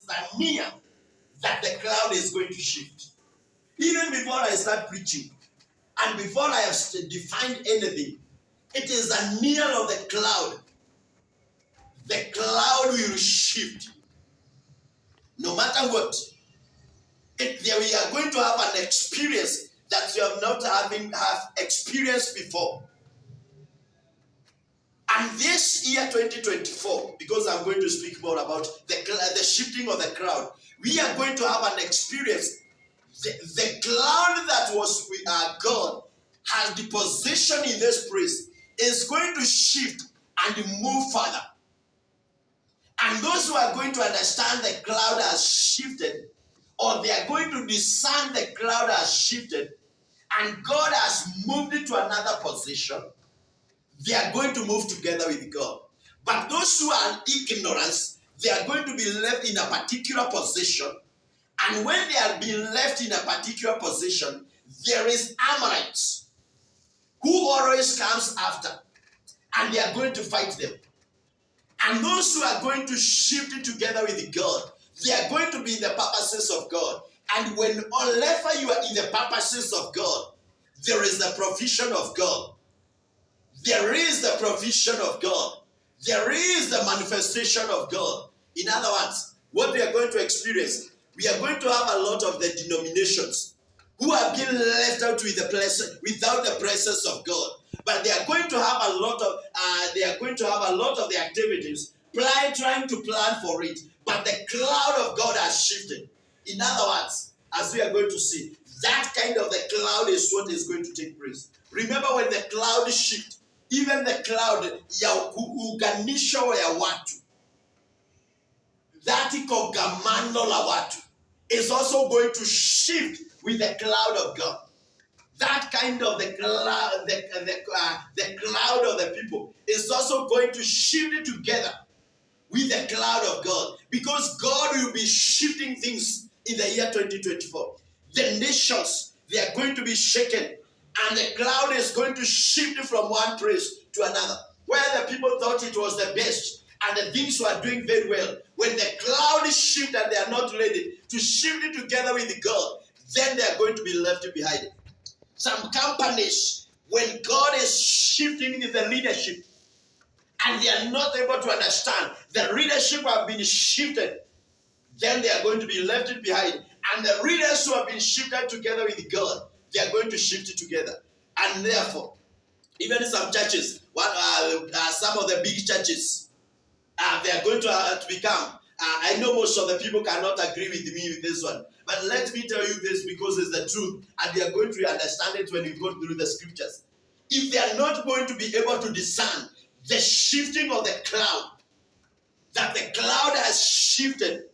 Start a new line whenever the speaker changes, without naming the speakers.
the near that the cloud is going to shift. Even before I start preaching, and before I have defined anything, it is the near of the cloud. The cloud will shift. No matter what, we are going to have an experience that you have not have experienced before. And this year 2024, because I'm going to speak more about the shifting of the cloud, we are going to have an experience. The cloud that was with our God has the position in this place is going to shift and move further. And those who are going to understand the cloud has shifted, or they are going to discern the cloud has shifted, and God has moved it to another position, they are going to move together with God. But those who are in ignorance, they are going to be left in a particular position. And when they are being left in a particular position, there is Amorites who always comes after, and they are going to fight them. And those who are going to shift it together with God, they are going to be in the purposes of God. And whenever you are in the purposes of God, there is the provision of God. There is the provision of God. There is the manifestation of God. In other words, what we are going to experience, we are going to have a lot of the denominations who have been left out without the presence of God. But they are going to have a lot of the activities trying to plan for it. But the cloud of God has shifted. In other words, as we are going to see, that kind of the cloud is what is going to take place. Remember when the cloud shifts, even the cloud ya uganisho ya watu, that ikogamano la watu, is also going to shift with the cloud of God. That kind of the cloud, the cloud of the people is also going to shift it together with the cloud of God, because God will be shifting things in the year 2024. The nations, they are going to be shaken, and the cloud is going to shift from one place to another. Where the people thought it was the best and the things were doing very well, when the cloud is shifted and they are not ready to shift it together with God, then they are going to be left behind. Some companies, when God is shifting in the leadership and they are not able to understand the leadership have been shifted, then they are going to be left behind. And the leaders who have been shifted together with God, they are going to shift it together. And therefore, even in some churches, some of the big churches, they are going to become. I know most of the people cannot agree with me with this one, but let me tell you this because it's the truth, and they are going to understand it when you go through the scriptures. If they are not going to be able to discern the shifting of the cloud, that the cloud has shifted